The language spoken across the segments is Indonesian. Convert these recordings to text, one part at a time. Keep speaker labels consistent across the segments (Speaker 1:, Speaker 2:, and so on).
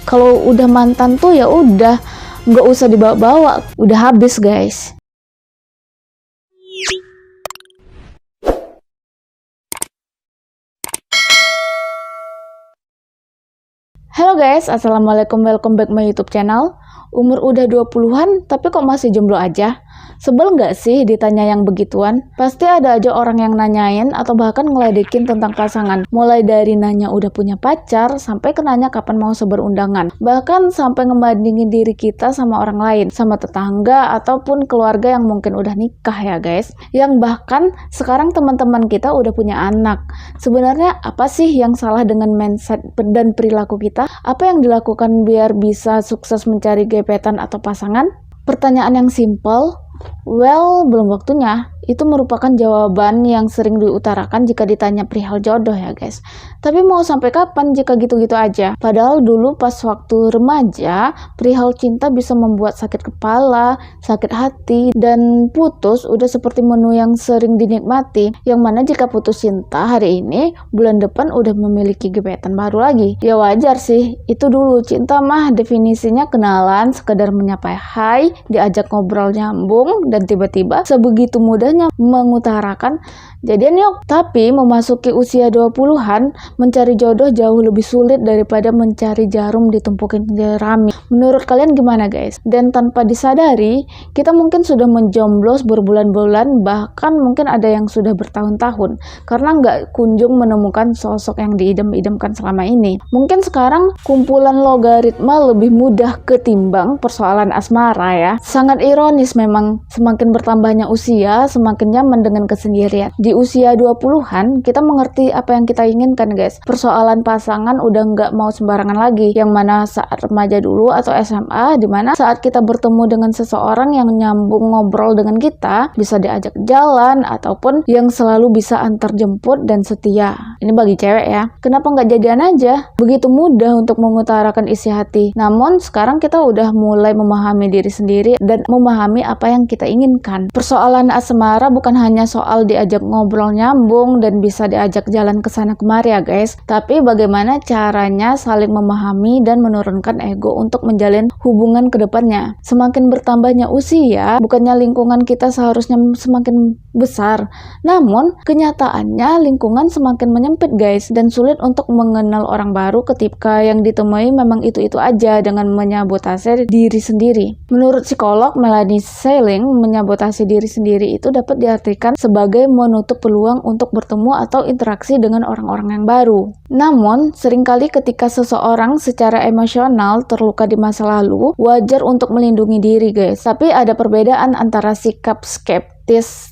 Speaker 1: Kalau udah mantan tuh ya udah, nggak usah dibawa-bawa, udah habis guys. Halo guys, assalamualaikum, welcome back my YouTube channel. Umur udah 20-an tapi kok masih jomblo aja? Sebel nggak sih ditanya yang begituan? Pasti ada aja orang yang nanyain atau bahkan ngeledekin tentang pasangan. Mulai dari nanya udah punya pacar, sampai ke nanya kapan mau sebar undangan. Bahkan sampai ngebandingin diri kita sama orang lain, sama tetangga ataupun keluarga yang mungkin udah nikah ya guys. Yang bahkan sekarang teman-teman kita udah punya anak. Sebenarnya apa sih yang salah dengan mindset dan perilaku kita? Apa yang dilakukan biar bisa sukses mencari gebetan atau pasangan? Pertanyaan yang simple. Well, belum waktunya. Itu merupakan jawaban yang sering diutarakan jika ditanya perihal jodoh ya guys. Tapi mau sampai kapan jika gitu-gitu aja? Padahal dulu pas waktu remaja, perihal cinta bisa membuat sakit kepala, sakit hati, dan putus udah seperti menu yang sering dinikmati. Yang mana jika putus cinta hari ini, bulan depan udah memiliki gebetan baru lagi. Ya wajar sih, itu dulu cinta mah definisinya kenalan, sekedar menyapa hai, diajak ngobrol nyambung, dan tiba-tiba sebegitu mudahnya mengutarakan jadian yuk. Tapi memasuki usia 20-an, mencari jodoh jauh lebih sulit daripada mencari jarum ditumpukin jerami. Menurut kalian gimana guys? Dan tanpa disadari, kita mungkin sudah menjomblos berbulan-bulan, bahkan mungkin ada yang sudah bertahun-tahun karena nggak kunjung menemukan sosok yang diidam-idamkan selama ini. Mungkin sekarang kumpulan logaritma lebih mudah ketimbang persoalan asmara ya. Sangat ironis memang, semakin bertambahnya usia, semakin nyaman dengan kesendirian. Di usia 20-an, kita mengerti apa yang kita inginkan guys. Persoalan pasangan udah nggak mau sembarangan lagi. Yang mana saat remaja dulu atau SMA, dimana saat kita bertemu dengan seseorang yang nyambung ngobrol dengan kita, bisa diajak jalan, ataupun yang selalu bisa antar jemput dan setia. Ini bagi cewek ya. Kenapa nggak jadian aja? Begitu mudah untuk mengutarakan isi hati. Namun sekarang kita udah mulai memahami diri sendiri dan memahami apa yang kita inginkan. Persoalan asmara bukan hanya soal diajak ngobrol nyambung dan bisa diajak jalan ke sana kemari ya guys, tapi bagaimana caranya saling memahami dan menurunkan ego untuk menjalin hubungan ke depannya. Semakin bertambahnya usia, bukannya lingkungan kita seharusnya semakin besar, namun kenyataannya lingkungan semakin menyempit guys, dan sulit untuk mengenal orang baru ketika yang ditemui memang itu-itu aja dengan menyabotase diri sendiri. Menurut psikolog Melanie Seiling, menyabotase diri sendiri itu dapat diartikan sebagai menutup peluang untuk bertemu atau interaksi dengan orang-orang yang baru. Namun, seringkali ketika seseorang secara emosional terluka di masa lalu, wajar untuk melindungi diri guys. Tapi ada perbedaan antara sikap skeptis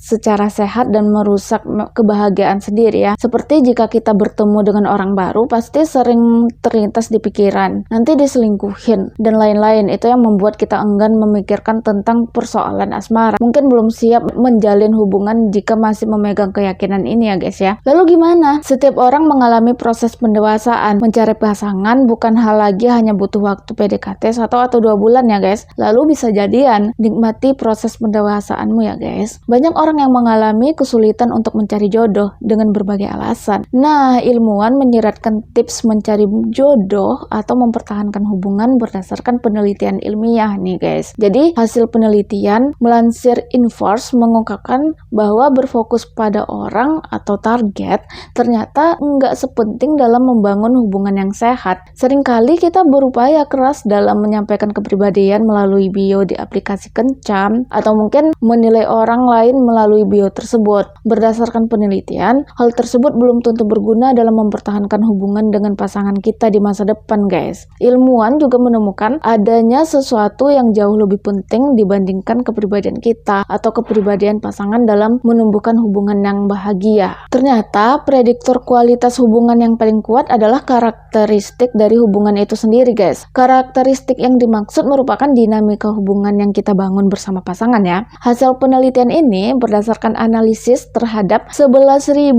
Speaker 1: secara sehat dan merusak kebahagiaan sendiri ya. Seperti jika kita bertemu dengan orang baru, pasti sering terlintas di pikiran, nanti diselingkuhin, dan lain-lain. Itu yang membuat kita enggan memikirkan tentang persoalan asmara. Mungkin belum siap menjalin hubungan jika masih memegang keyakinan ini ya guys ya. Lalu gimana? Setiap orang mengalami proses pendewasaan. Mencari pasangan bukan hal lagi hanya butuh waktu PDKT 1 atau 2 bulan ya guys. Lalu bisa jadian. Nikmati proses pendewasaanmu ya guys. Banyak orang yang mengalami kesulitan untuk mencari jodoh dengan berbagai alasan. Nah, ilmuwan menyiratkan tips mencari jodoh atau mempertahankan hubungan berdasarkan penelitian ilmiah nih guys. Jadi, hasil penelitian melansir Inforce mengungkapkan bahwa berfokus pada orang atau target ternyata nggak sepenting dalam membangun hubungan yang sehat. Seringkali kita berupaya keras dalam menyampaikan kepribadian melalui bio di aplikasi kencan, atau mungkin menilai orang lain melalui bio tersebut. Berdasarkan penelitian, hal tersebut belum tentu berguna dalam mempertahankan hubungan dengan pasangan kita di masa depan guys. Ilmuwan juga menemukan adanya sesuatu yang jauh lebih penting dibandingkan kepribadian kita atau kepribadian pasangan dalam menumbuhkan hubungan yang bahagia. Ternyata prediktor kualitas hubungan yang paling kuat adalah karakteristik dari hubungan itu sendiri guys. Karakteristik yang dimaksud merupakan dinamika hubungan yang kita bangun bersama pasangan ya. Hasil penelitian ini ini berdasarkan analisis terhadap 11.196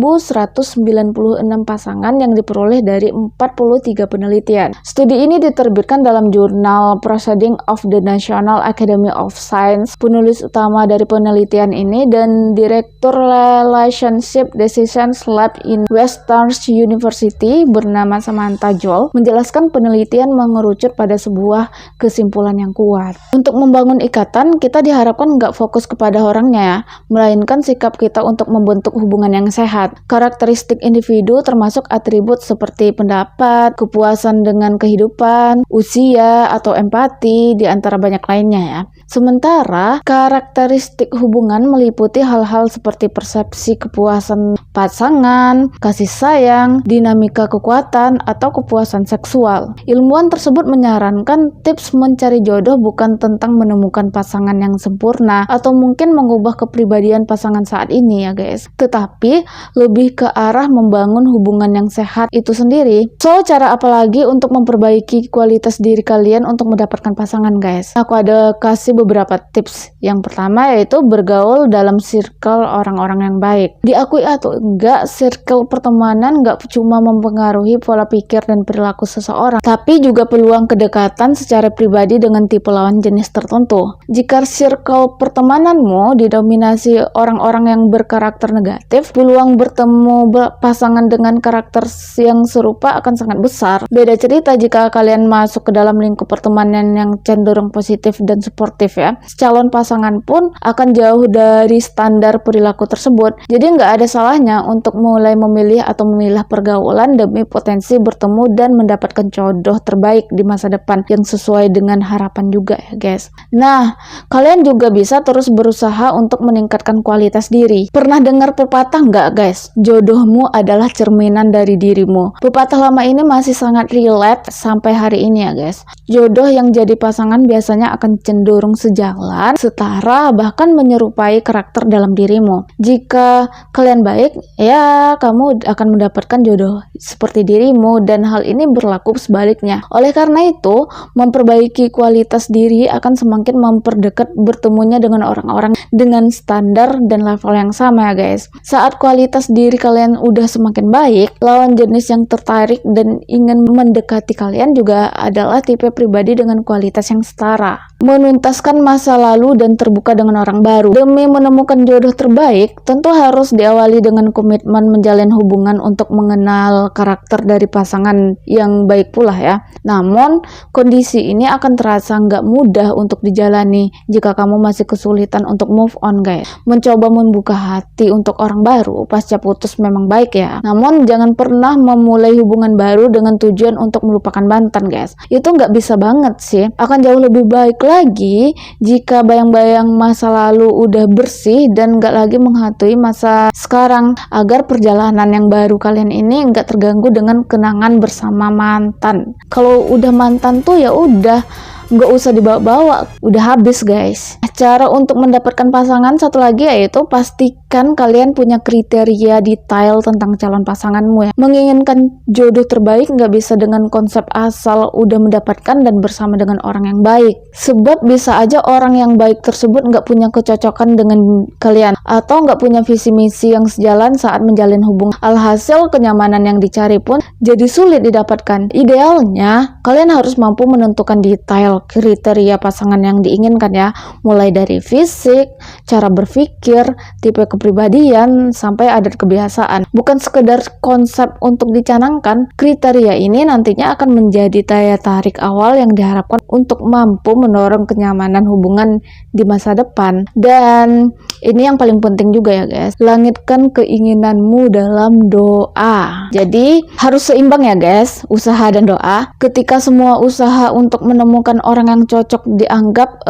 Speaker 1: pasangan yang diperoleh dari 43 penelitian. Studi ini diterbitkan dalam jurnal Proceedings of the National Academy of Science. Penulis utama dari penelitian ini dan Direktur Relationship Decisions Lab in Western University bernama Samantha Joel menjelaskan penelitian mengerucut pada sebuah kesimpulan yang kuat. Untuk membangun ikatan, kita diharapkan nggak fokus kepada orangnya ya, melainkan sikap kita untuk membentuk hubungan yang sehat. Karakteristik individu termasuk atribut seperti pendapat, kepuasan dengan kehidupan, usia, atau empati, di antara banyak lainnya ya. Sementara, karakteristik hubungan meliputi hal-hal seperti persepsi kepuasan pasangan, kasih sayang, dinamika kekuatan, atau kepuasan seksual. Ilmuwan tersebut menyarankan tips mencari jodoh bukan tentang menemukan pasangan yang sempurna atau mungkin mengubah kepribadian pasangan saat ini ya guys, tetapi lebih ke arah membangun hubungan yang sehat itu sendiri. So, cara apa lagi untuk memperbaiki kualitas diri kalian untuk mendapatkan pasangan guys? Aku ada kasih beberapa tips. Yang pertama yaitu bergaul dalam circle orang-orang yang baik. Diakui atau enggak, circle pertemanan enggak cuma mempengaruhi pola pikir dan perilaku seseorang, tapi juga peluang kedekatan secara pribadi dengan tipe lawan jenis tertentu. Jika circle pertemananmu didominasi orang-orang yang berkarakter negatif, peluang bertemu pasangan dengan karakter yang serupa akan sangat besar. Beda cerita jika kalian masuk ke dalam lingkup pertemanan yang cenderung positif dan suportif ya. Calon pasangan pun akan jauh dari standar perilaku tersebut. Jadi nggak ada salahnya untuk mulai memilih atau memilah pergaulan demi potensi bertemu dan mendapatkan jodoh terbaik di masa depan yang sesuai dengan harapan juga ya guys. Nah, kalian juga bisa terus berusaha untuk meningkatkan kualitas diri. Pernah dengar pepatah nggak guys? Jodohmu adalah cerminan dari dirimu. Pepatah lama ini masih sangat relate sampai hari ini ya guys. Jodoh yang jadi pasangan biasanya akan cenderung sejalan, setara, bahkan menyerupai karakter dalam dirimu. Jika kalian baik, ya kamu akan mendapatkan jodoh seperti dirimu, dan hal ini berlaku sebaliknya. Oleh karena itu, memperbaiki kualitas diri akan semakin memperdekat bertemunya dengan orang-orang dengan standar dan level yang sama ya guys. Saat kualitas diri kalian udah semakin baik, lawan jenis yang tertarik dan ingin mendekati kalian juga adalah tipe pribadi dengan kualitas yang setara. Menuntaskan masa lalu dan terbuka dengan orang baru. Demi menemukan jodoh terbaik, tentu harus diawali dengan komitmen menjalin hubungan untuk mengenal karakter dari pasangan yang baik pula ya. Namun, kondisi ini akan terasa nggak mudah untuk dijalani jika kamu masih kesulitan untuk move on guys. Mencoba membuka hati untuk orang baru pasca putus memang baik ya. Namun, jangan pernah memulai hubungan baru dengan tujuan untuk melupakan mantan guys. Itu nggak bisa banget sih. Akan jauh lebih baik lagi jika bayang-bayang masa lalu udah bersih dan gak lagi menghantui masa sekarang, agar perjalanan yang baru kalian ini gak terganggu dengan kenangan bersama mantan. Kalau udah mantan tuh ya udah nggak usah dibawa-bawa, udah habis guys. Cara untuk mendapatkan pasangan satu lagi yaitu pastikan kalian punya kriteria detail tentang calon pasanganmu ya. Menginginkan jodoh terbaik nggak bisa dengan konsep asal udah mendapatkan dan bersama dengan orang yang baik, sebab bisa aja orang yang baik tersebut nggak punya kecocokan dengan kalian atau nggak punya visi misi yang sejalan saat menjalin hubungan. Alhasil kenyamanan yang dicari pun jadi sulit didapatkan. Idealnya kalian harus mampu menentukan detail kriteria pasangan yang diinginkan ya, mulai dari fisik, cara berpikir, tipe kepribadian, sampai adat kebiasaan. Bukan sekedar konsep untuk dicanangkan, kriteria ini nantinya akan menjadi daya tarik awal yang diharapkan untuk mampu mendorong kenyamanan hubungan di masa depan. Dan ini yang paling penting juga ya guys, langitkan keinginanmu dalam doa. Jadi harus seimbang ya guys, usaha dan doa. Ketika semua usaha untuk menemukan orang yang cocok dianggap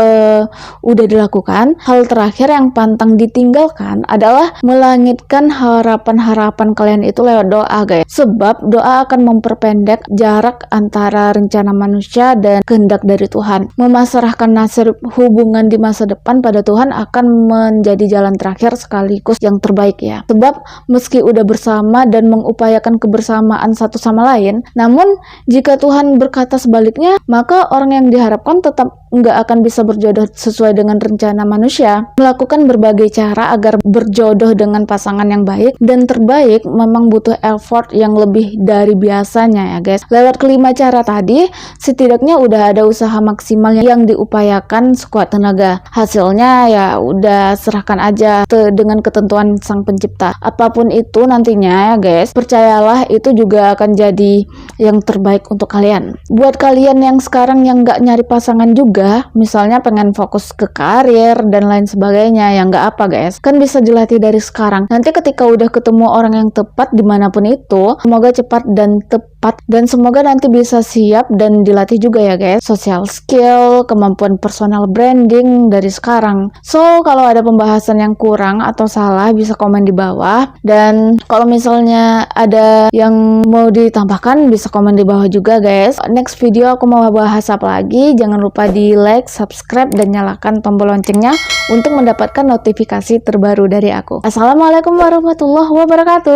Speaker 1: udah dilakukan, hal terakhir yang pantang ditinggalkan adalah melangitkan harapan-harapan kalian itu lewat doa guys. Sebab doa akan memperpendek jarak antara rencana manusia dan kehendak dari Tuhan. Memasrahkan nasib hubungan di masa depan pada Tuhan akan menjadi jalan terakhir sekaligus yang terbaik ya. Sebab meski udah bersama dan mengupayakan kebersamaan satu sama lain, namun jika Tuhan berkata sebaliknya, maka orang yang diharapkan tetap nggak akan bisa berjodoh sesuai dengan rencana manusia. Melakukan berbagai cara agar berjodoh dengan pasangan yang baik dan terbaik memang butuh effort yang lebih dari biasanya ya guys. Lewat kelima cara tadi, setidaknya udah ada usaha maksimal yang diupayakan sekuat tenaga. Hasilnya ya udah serahkan aja dengan ketentuan sang pencipta. Apapun itu nantinya ya guys, percayalah itu juga akan jadi yang terbaik untuk kalian. Buat kalian yang sekarang yang nggak nyari pasangan juga, misalnya pengen fokus ke karir dan lain sebagainya, ya nggak apa guys, kan bisa dilatih dari sekarang. Nanti ketika udah ketemu orang yang tepat dimanapun itu, semoga cepat dan tepat, dan semoga nanti bisa siap dan dilatih juga ya guys, social skill, kemampuan personal branding dari sekarang. So kalau ada pembahasan yang kurang atau salah bisa komen di bawah, dan kalau misalnya ada yang mau ditambahkan bisa komen di bawah juga guys. Next video aku mau bahas apa lagi, jangan lupa di like, subscribe, dan nyalakan tombol loncengnya untuk mendapatkan notifikasi terbaru dari aku. Assalamualaikum warahmatullahi wabarakatuh.